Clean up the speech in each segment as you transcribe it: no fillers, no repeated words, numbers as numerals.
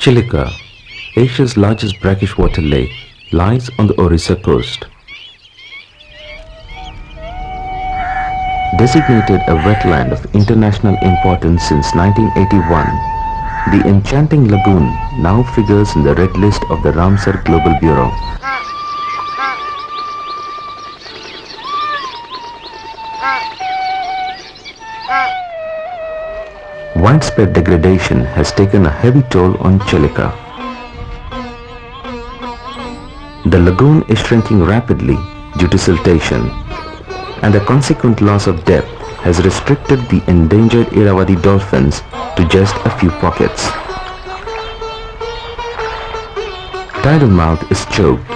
Chilika, Asia's largest brackish water lake, lies on the Orissa coast. Designated a wetland of international importance since 1981, the enchanting lagoon now figures in the red list of the Ramsar Global Bureau. Widespread degradation has taken a heavy toll on Chilika. The lagoon is shrinking rapidly due to siltation, and the consequent loss of depth has restricted the endangered Irrawaddy dolphins to just a few pockets. Tidal mouth is choked,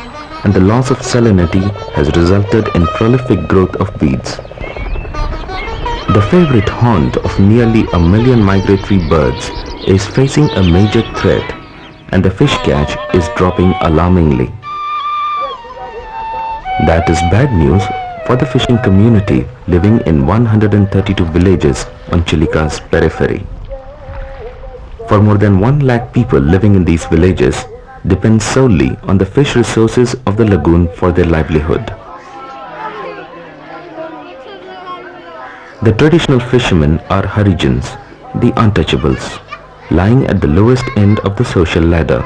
and the loss of salinity has resulted in prolific growth of weeds. The favorite haunt of nearly a million migratory birds is facing a major threat, and the fish catch is dropping alarmingly. That is bad news for the fishing community living in 132 villages on Chilika's periphery. For more than 1 lakh people living in these villages depend solely on the fish resources of the lagoon for their livelihood. The traditional fishermen are Harijans, the untouchables, lying at the lowest end of the social ladder.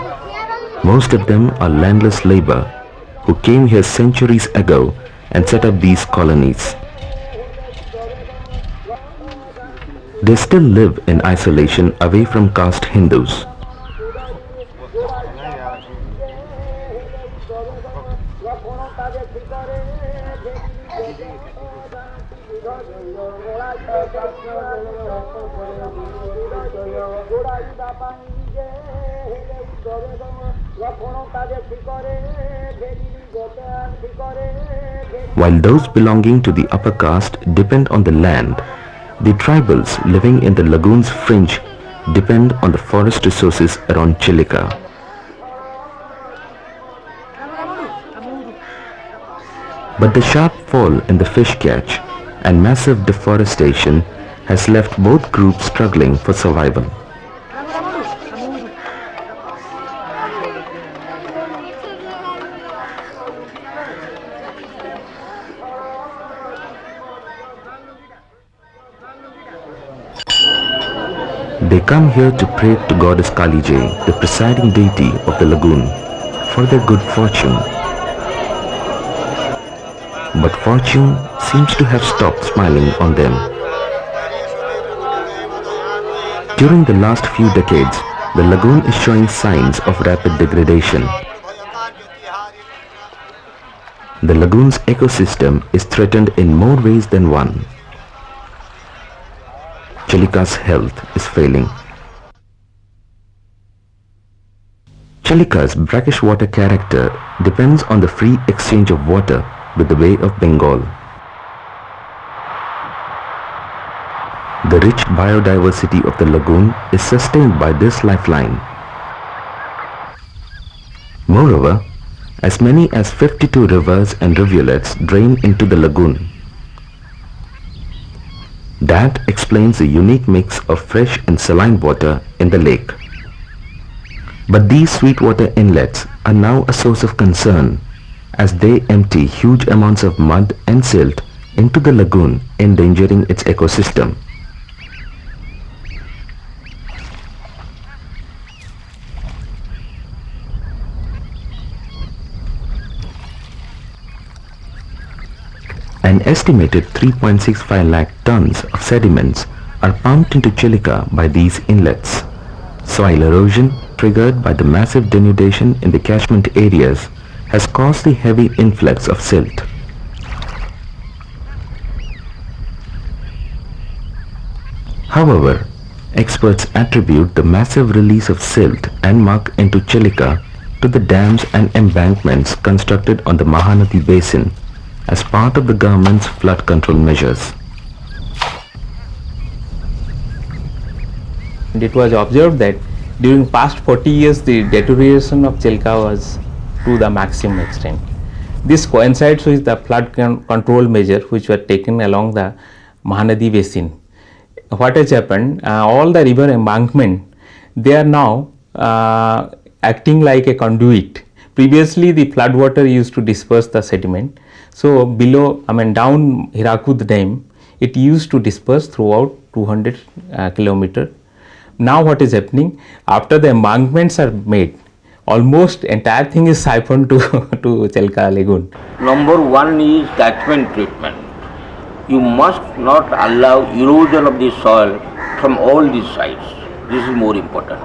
Most of them are landless labor who came here centuries ago and set up these colonies. They still live in isolation away from caste Hindus. While those belonging to the upper caste depend on the land, the tribals living in the lagoon's fringe depend on the forest resources around Chilika. But the sharp fall in the fish catch and massive deforestation has left both groups struggling for survival. They come here to pray to goddess Kalijay, the presiding deity of the lagoon, for their good fortune. But fortune seems to have stopped smiling on them. During the last few decades, the lagoon is showing signs of rapid degradation. The lagoon's ecosystem is threatened in more ways than one. Chilika's health is failing. Chilika's brackish water character depends on the free exchange of water with the Bay of Bengal. The rich biodiversity of the lagoon is sustained by this lifeline. Moreover, as many as 52 rivers and rivulets drain into the lagoon. That explains the unique mix of fresh and saline water in the lake. But these sweetwater inlets are now a source of concern as they empty huge amounts of mud and silt into the lagoon, endangering its ecosystem. An estimated 3.65 lakh tons of sediments are pumped into Chilika by these inlets. Soil erosion, triggered by the massive denudation in the catchment areas, has caused the heavy influx of silt. However, experts attribute the massive release of silt and muck into Chilika to the dams and embankments constructed on the Mahanadi basin as part of the government's flood control measures. And it was observed that during past 40 years the deterioration of Chilika was to the maximum extent. This coincides with the flood control measure which were taken along the Mahanadi basin. What has happened, all the river embankment, they are now acting like a conduit. Previously, the flood water used to disperse the sediment. So below, down Hirakud Dam, it used to disperse throughout 200 kilometer. Now what is happening, after the embankments are made, almost entire thing is siphoned to Chelka lagoon. Number one is catchment treatment. You must not allow erosion of the soil from all these sides. This is more important.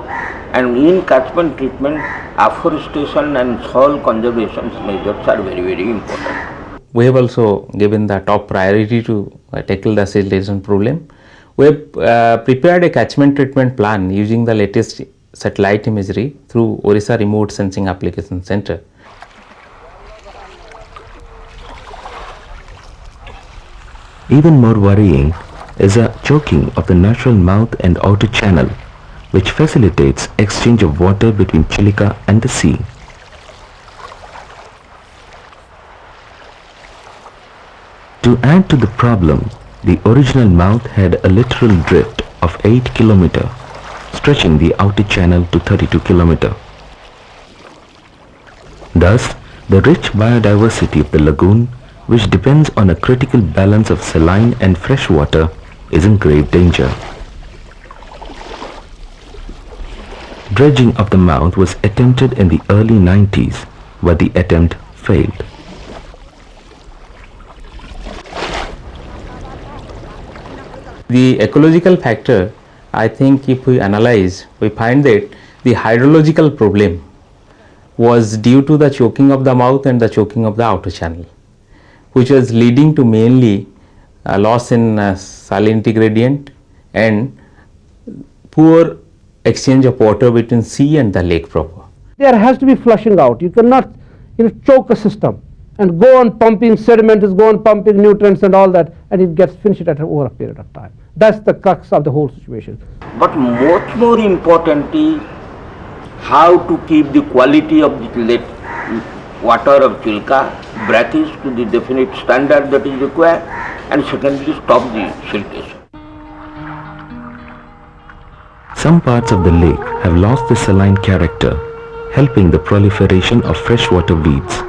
And in catchment treatment, afforestation and soil conservation measures are very, very important. We have also given the top priority to tackle the siltation problem. We have prepared a catchment treatment plan using the latest satellite imagery through Orissa Remote Sensing Application Center. Even more worrying is a choking of the natural mouth and outer channel, which facilitates exchange of water between Chilika and the sea. To add to the problem, the original mouth had a literal drift of 8 km, stretching the outer channel to 32 km. Thus, the rich biodiversity of the lagoon, which depends on a critical balance of saline and fresh water, is in grave danger. Dredging of the mouth was attempted in the early 90s, but the attempt failed. The ecological factor, I think if we analyze, we find that the hydrological problem was due to the choking of the mouth and the choking of the outer channel, which was leading to mainly loss in salinity gradient and poor exchange of water between sea and the lake proper. There has to be flushing out. You cannot choke a system and go on pumping sediment, go on pumping nutrients and all that, and it gets finished over a period of time. That's the crux of the whole situation. But much more important is how to keep the quality of the water of Chilka brackish to the definite standard that is required, and secondly stop the siltation. Some parts of the lake have lost the saline character, helping the proliferation of freshwater weeds.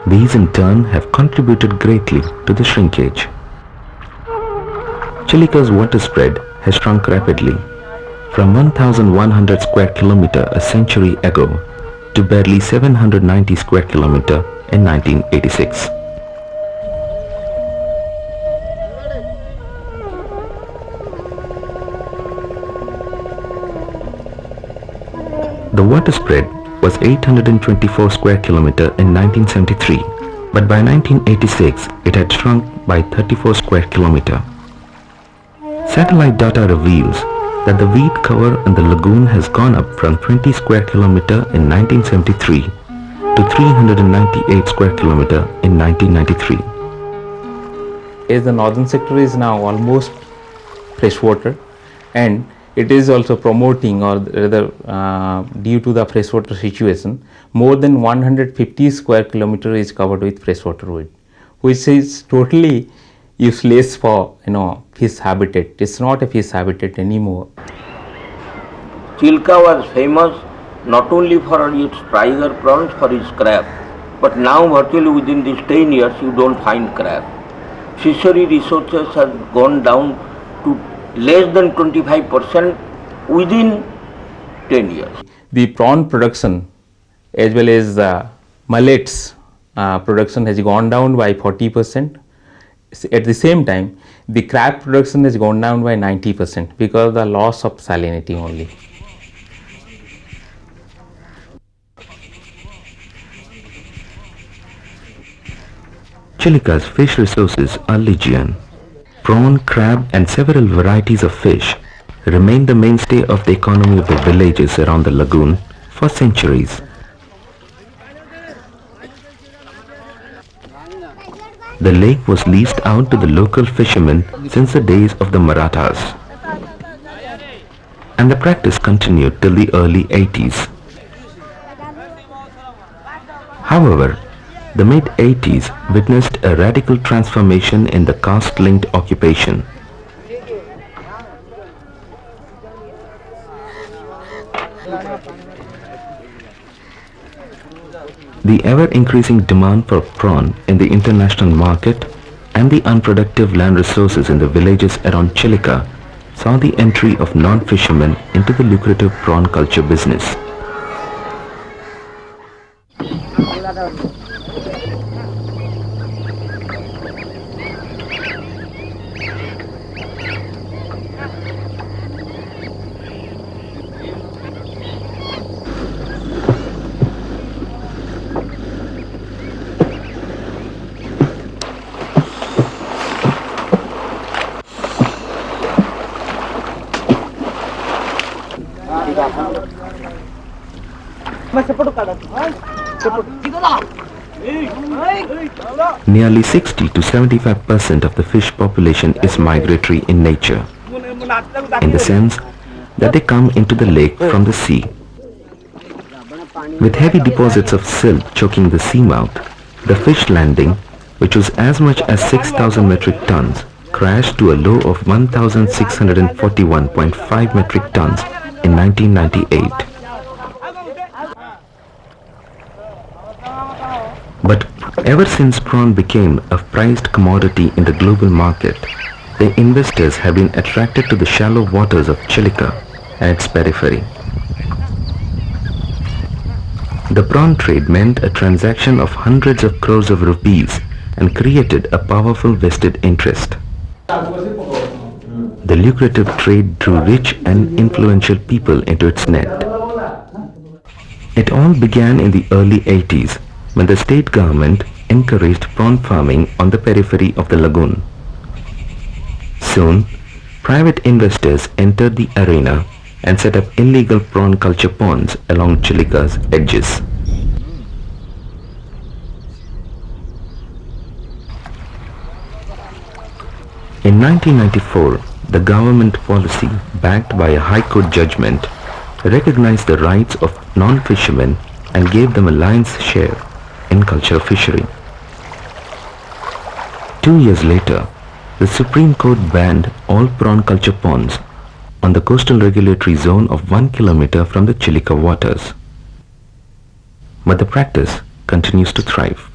These in turn have contributed greatly to the shrinkage. Chilika's water spread has shrunk rapidly, from 1,100 square kilometer a century ago to barely 790 square kilometer in 1986. The water spread was 824 square kilometer in 1973, but by 1986 it had shrunk by 34 square kilometer. Satellite data reveals that the weed cover in the lagoon has gone up from 20 square kilometer in 1973 to 398 square kilometer in 1993. As the northern sector is now almost freshwater, and it is also promoting, or rather due to the freshwater situation, more than 150 square kilometer is covered with freshwater weed, which is totally useless for fish habitat. It's not a fish habitat anymore. Chilka was famous not only for its tiger prawns, for its crab, but now virtually within these 10 years you don't find crab. Fishery resources have gone down to less than 25% within 10 years. The prawn production as well as mullets production has gone down by 40%. At the same time, the crab production has gone down by 90% because of the loss of salinity only. Chilika's fish resources are legion. Prawn, crab and several varieties of fish remain the mainstay of the economy of the villages around the lagoon for centuries. The lake was leased out to the local fishermen since the days of the Marathas, and the practice continued till the early 80s. However, the mid-80s witnessed a radical transformation in the caste-linked occupation. The ever-increasing demand for prawn in the international market and the unproductive land resources in the villages around Chilika saw the entry of non-fishermen into the lucrative prawn culture business. Nearly 60 to 75% of the fish population is migratory in nature, in the sense that they come into the lake from the sea. With heavy deposits of silt choking the seamouth, the fish landing, which was as much as 6,000 metric tons, crashed to a low of 1,641.5 metric tons in 1998. But ever since prawn became a prized commodity in the global market, the investors have been attracted to the shallow waters of Chilika and its periphery. The prawn trade meant a transaction of hundreds of crores of rupees and created a powerful vested interest. The lucrative trade drew rich and influential people into its net. It all began in the early 80s when the state government encouraged prawn farming on the periphery of the lagoon. Soon, private investors entered the arena and set up illegal prawn culture ponds along Chilika's edges. In 1994, the government policy, backed by a High Court judgment, recognized the rights of non-fishermen and gave them a lion's share in culture fishery. 2 years later, the Supreme Court banned all prawn culture ponds on the coastal regulatory zone of 1 kilometer from the Chilika waters. But the practice continues to thrive.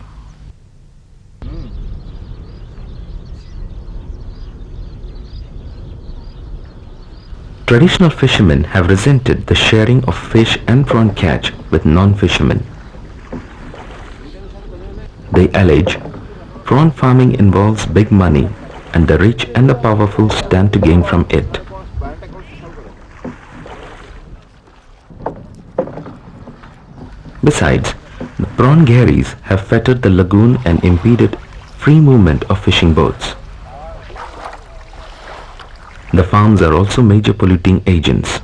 Traditional fishermen have resented the sharing of fish and prawn catch with non-fishermen. They allege prawn farming involves big money and the rich and the powerful stand to gain from it. Besides, the prawn gharries have fettered the lagoon and impeded free movement of fishing boats. The farms are also major polluting agents.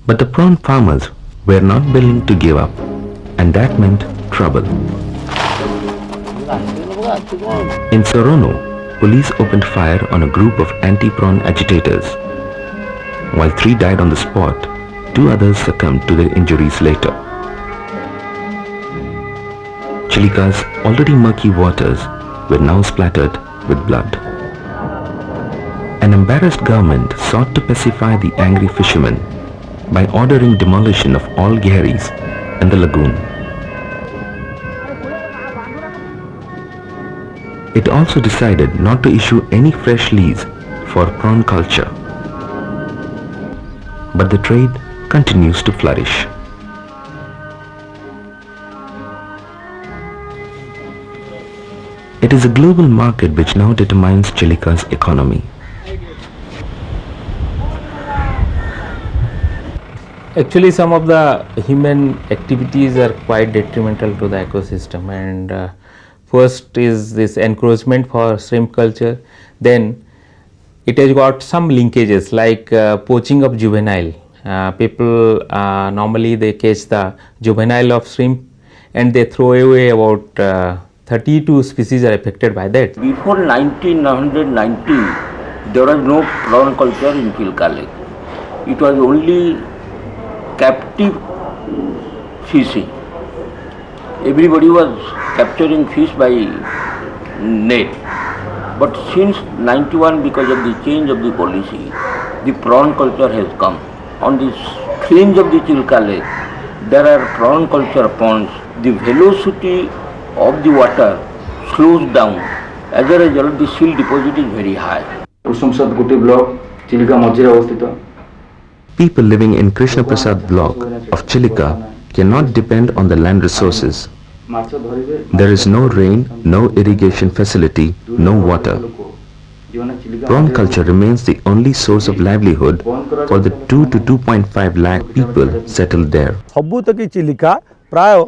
But the prawn farmers were not willing to give up, and that meant trouble. In Sorono, police opened fire on a group of anti-prawn agitators. While 3 died on the spot, 2 others succumbed to their injuries later. Chilika's already murky waters were now splattered with blood. An embarrassed government sought to pacify the angry fishermen by ordering demolition of all gharries and the lagoon. It also decided not to issue any fresh lease for prawn culture. But the trade continues to flourish. It is a global market which now determines Chilika's economy. Actually, some of the human activities are quite detrimental to the ecosystem, and first is this encroachment for shrimp culture. Then it has got some linkages like poaching of juvenile. People normally they catch the juvenile of shrimp and they throw away about 32 species are affected by that. Before 1990, there was no prawn culture in Chilka Lake. It was only captive fishing. Everybody was capturing fish by net. But since 91, because of the change of the policy, the prawn culture has come on this fringe of the Chilka Lake, there are prawn culture ponds. The velocity of the water slows down. As a result, the silt deposit is very high. କୁସୁମସାଦ ଗୋଟି block Chilika ମଝିରେ ଅବସ୍ଥିତ। People living in Krishna Prasad block of Chilika cannot depend on the land resources. ମାଛ ଧରିବେ There is no rain, no irrigation facility, no water. ଯେଉଁମାନେ Chilika Prawn culture remains the only source of livelihood for the 2 to 2.5 lakh people settled there. ସବୁତକି Chilika ପ୍ରାୟ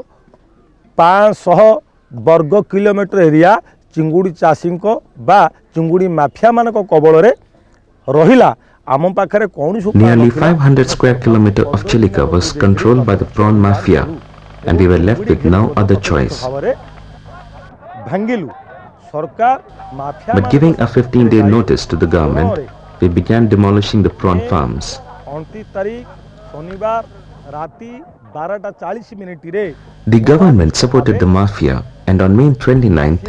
500 ବର୍ଗ kilometre area ଚିଙ୍ଗୁଡ଼ି ଚାଷୀଙ୍କ ବା ଚିଙ୍ଗୁଡ଼ି ମାଫିଆମାନଙ୍କ କବଳରେ ରହିଲା। ଆମ ପାଖରେ କୌଣସି Nearly 500 square kilometer of Chilika was controlled by the prawn mafia, and we were left with no other choice. ଭାବରେ ଭାଙ୍ଗିଲୁ ସରକାର mafia But giving a 15-day notice to the government, we began demolishing the prawn farms. 29 ତାରିଖ ଶନିବାର ରାତି 12:40 ରେ The government supported the mafia, and on May 29th,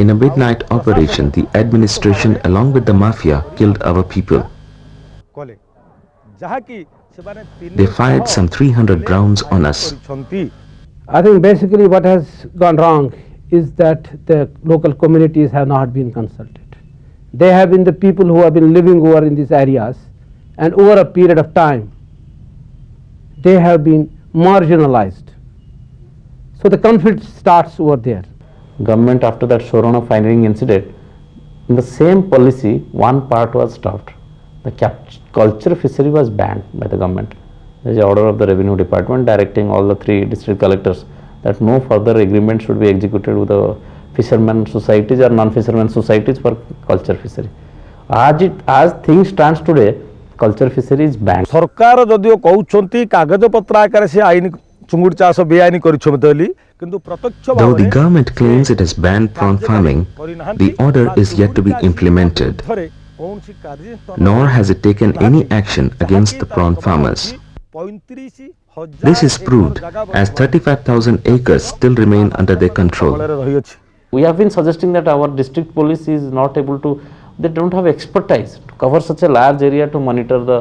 in a midnight operation, the administration along with the mafia killed our people. କଲେ ଯାହାକି ସେମାନେ They fired some 300 rounds on us. କରିଛନ୍ତି। I think basically what has gone wrong is that the local communities have not been consulted. They have been the people who have been living over in these areas, and over a period of time they have been marginalized. So the conflict starts over there. Government after that Sorona firing incident, in the same policy one part was stopped. The culture fishery was banned by the government. There is an order of the revenue department directing all the 3 district collectors that no further agreement should be executed with the fishermen societies or non-fishermen societies for culture fishery. As things stands today, culture fishery is banned. ସରକାର ଯଦିଓ କହୁଛନ୍ତି କାଗଜପତ୍ର ଆକାରରେ ସେ ଆଇନ ଚୁଙ୍ଗୁଡ଼ି ଚାଷ ବେଆଇନ କରିଛନ୍ତି ବୋଲି, କିନ୍ତୁ ପ୍ରତ୍ୟକ୍ଷ Though the ଭାବରେ government claims it has banned prawn farming, the order is yet to be implemented, କୌଣସି କାର୍ଯ୍ୟାନୁଷ୍ଠାନ nor has it taken any action against the prawn farmers. 35,000 This is proved as 35,000 acres still remain under their control. କବଳରେ ରହିଅଛି। We have been suggesting that our district police is not able to, they don't have expertise to cover such a large area to monitor the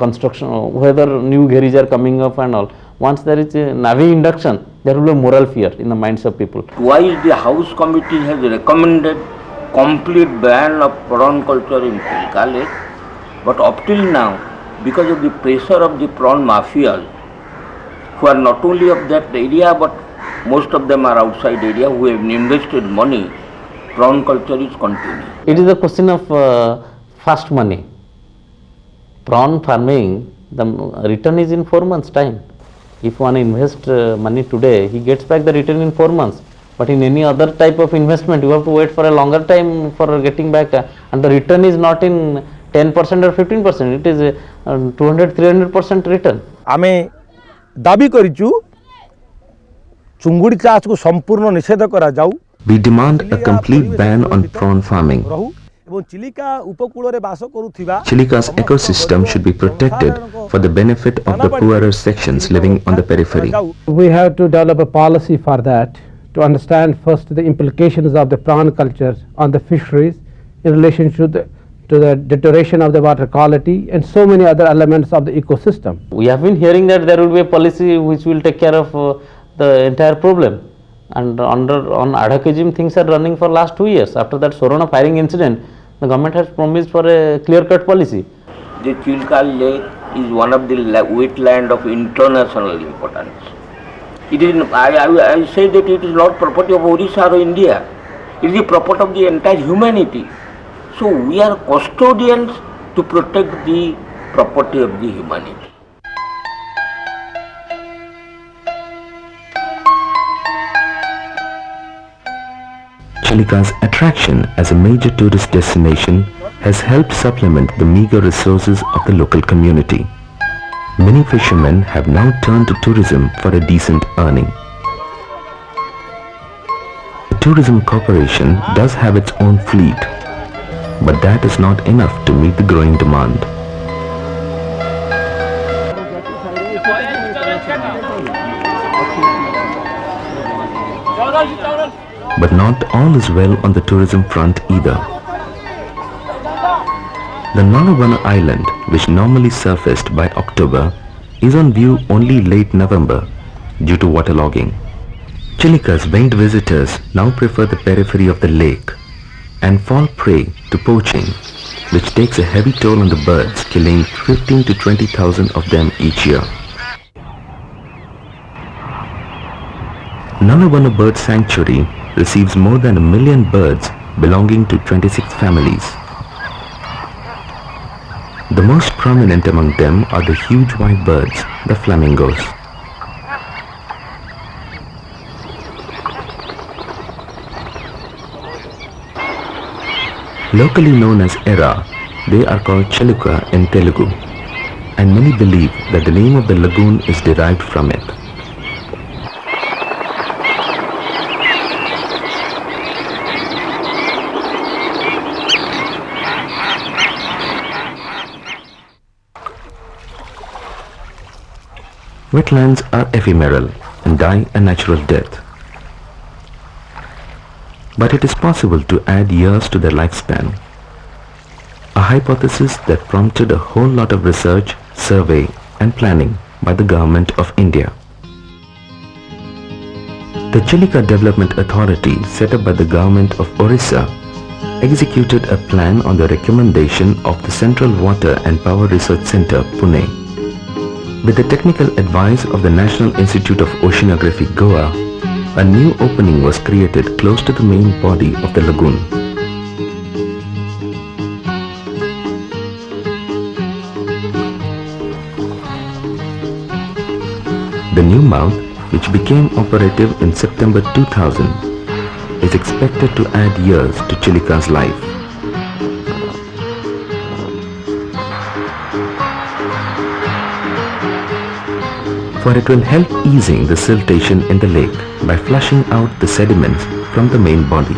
construction, whether new gheris are coming up and all. Once there is a Navi induction, there will be moral fear in the minds of people. Twice the House Committee has recommended complete ban of prawn culture in Chilka Lake, but up till now, because of the pressure of the prawn mafias, who are not only of that area but most of them are outside area who have invested money, prawn culture is continuing. It is a question of fast money. Prawn farming, the return is in 4 months time. If one invests money today, he gets back the return in 4 months. But in any other type of investment, you have to wait for a longer time for getting back, and the return is not in 10% or 15%. It is 200-300% return. ଆମେ ଦାବି କରିଛୁ ଚୁଙ୍ଗୁଡ଼ି ଚାଷକୁ ସମ୍ପୂର୍ଣ୍ଣ ନିଷେଧ କରାଯାଉ We demand a complete ban on prawn farming. ରହୁ ଏବଂ ଚିଲିକା ଉପକୂଳରେ ବାସ କରୁଥିବା Chilika's ecosystem should be protected for the benefit of the poorer sections living on the periphery. We have to develop a policy for that, to understand first the implications of the prawn culture on the fisheries in relation to the deterioration of the water quality and so many other elements of the ecosystem. We have been hearing that there will be a policy which will take care of the entire problem, and on ad hoc regime things are running for last 2 years. After that Sorona firing incident, the government has promised for a clear-cut policy. The Chilka Lake is one of the wetland of international importance. It is, I say that it is not property of Odisha or India. It is the property of the entire humanity. So we are custodians to protect the property of the humanity. Chilika's attraction as a major tourist destination has helped supplement the meager resources of the local community. Many fishermen have now turned to tourism for a decent earning. The Tourism Corporation does have its own fleet, but that is not enough to meet the growing demand. But not all is well on the tourism front either. The Nalabana island, which normally surfaced by October, is on view only late November due to waterlogging. Chilika's winged visitors now prefer the periphery of the lake and fall prey to poaching, which takes a heavy toll on the birds, killing 15 to 20,000 of them each year. Nalabana Bird Sanctuary receives more than 1 million birds belonging to 26 families. The most prominent among them are the huge white birds, the flamingos. Locally known as Era, they are called Chilika in Telugu, and many believe that the name of the lagoon is derived from it. Wetlands are ephemeral and die a natural death. But it is possible to add years to their lifespan. A hypothesis that prompted a whole lot of research, survey and planning by the Government of India. The Chilika Development Authority, set up by the Government of Orissa, executed a plan on the recommendation of the Central Water and Power Research Centre, Pune. With the technical advice of the National Institute of Oceanography, Goa, a new opening was created close to the main body of the lagoon. The new mouth, which became operative in September 2000, is expected to add years to Chilika's life. For it will help easing the siltation in the lake by flushing out the sediments from the main body.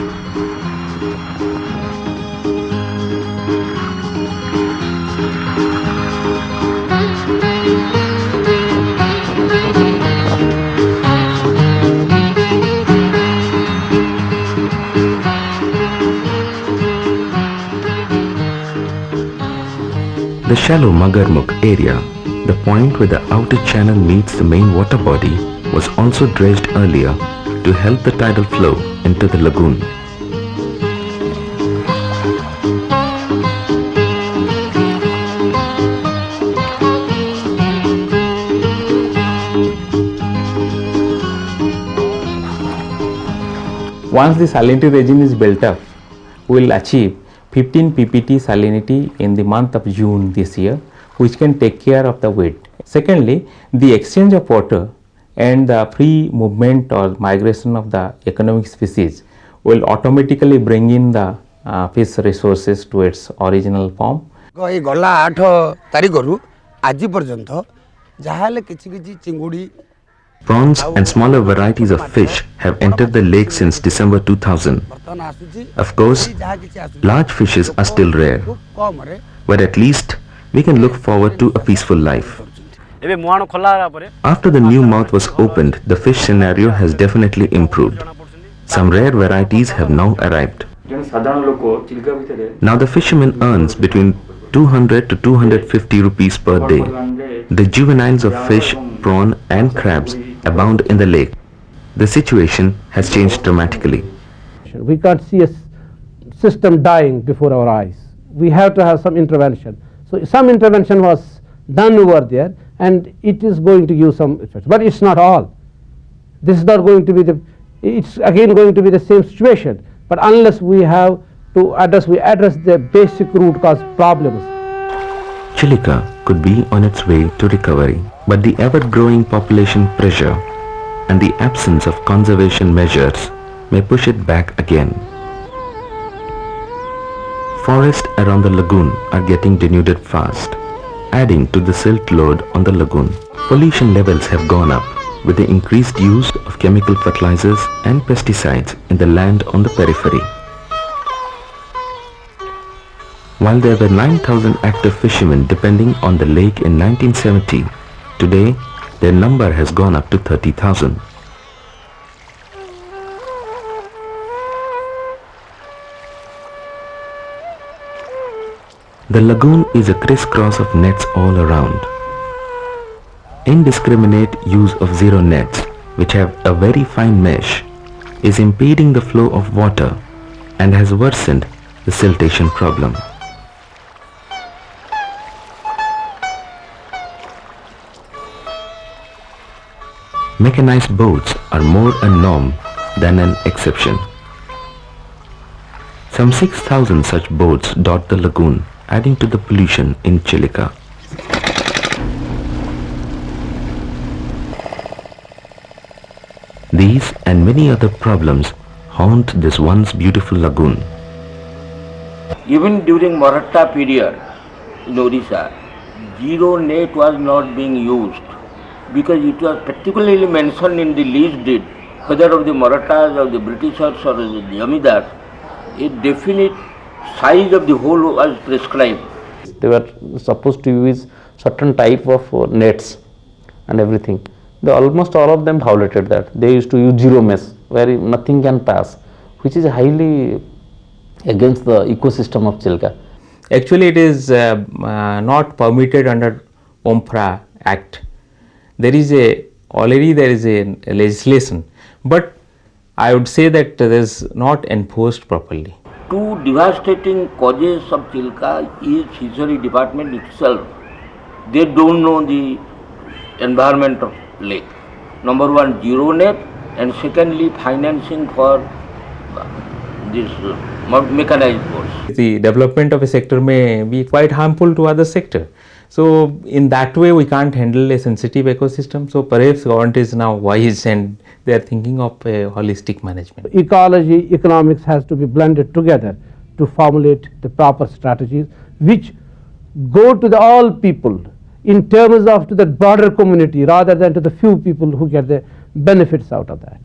The shallow Magarmukh area, the point where the outer channel meets the main water body, was also dredged earlier to help the tidal flow into the lagoon. Once the salinity regime is built up, we will achieve 15 ppt salinity in the month of June this year, which can take care of the weight. Secondly, the exchange of water and the free movement or migration of the economic species will automatically bring in the fish resources to its original form. এই গলা 8 তারিখରୁ ଆଜି ପର୍ଯ୍ୟନ୍ତ ଯାହାହେଲେ କିଛି କିଛି ଚିଙ୍ଗୁଡ଼ି Prawns and smaller varieties of fish have entered the lake since December 2000. ବର୍ତ୍ତମାନ ଆସୁଛି Of course, ଯାହା କିଛି ଆସୁଛି large fishes are still rare, ଖୁବ୍ କମରେ but at least we can look forward to a peaceful life. ଏବେ ମୁହାଣ ଖୋଲା ହେଲା ପରେ After the new mouth was opened, the fish scenario has definitely improved. Some rare varieties have now arrived. ଜଣେ ସାଧାରଣ ଲୋକ ଚିଲିକା ଭିତରେ Now the fisherman earns between 200 to 250 rupees per day. The juveniles of fish, prawn and crabs abound in the lake. The situation has changed dramatically. We can't see a system dying before our eyes. We have to have some intervention. So some intervention was done over there and it is going to give some effect. But it's not all. This is not going to be it's again going to be the same situation. But unless we have to address the basic root cause problems. Chilika could be on its way to recovery, but the ever-growing population pressure and the absence of conservation measures may push it back again. Forests around the lagoon are getting denuded fast, adding to the silt load on the lagoon. Pollution levels have gone up with the increased use of chemical fertilizers and pesticides in the land on the periphery. While there were 9,000 active fishermen depending on the lake in 1970, today their number has gone up to 30,000. The lagoon is a crisscross of nets all around. Indiscriminate use of zero nets, which have a very fine mesh, is impeding the flow of water and has worsened the siltation problem. Mechanized boats are more a norm than an exception. Some 6,000 such boats dot the lagoon, adding to the pollution in Chilika. These and many other problems haunt this once beautiful lagoon. Even during Maratha period in Odisha, zero net was not being used because it was particularly mentioned in the lease deed, whether of the Marathas or the Britishers or the Jamidars, a definite size of the hole was prescribed. They were supposed to use certain type of nets and everything. Almost all of them violated that. They used to use zero mesh where nothing can pass, which is highly against the ecosystem of Chilka. Actually, it is not permitted under OMFRA Act. There is already a legislation, but I would say that it is not enforced properly. Two devastating causes of Chilka is Fishery Department itself. They don't know the environment of lake. Number one, zero net, and secondly, financing for this mechanized boats. The development of a sector may be quite harmful to other sector. So in that way, we can't handle a sensitive ecosystem. So perhaps government is now wise and they are thinking of a holistic management. Ecology, economics has to be blended together to formulate the proper strategies which go to all people in terms of to the broader community rather than to the few people who get the benefits out of that.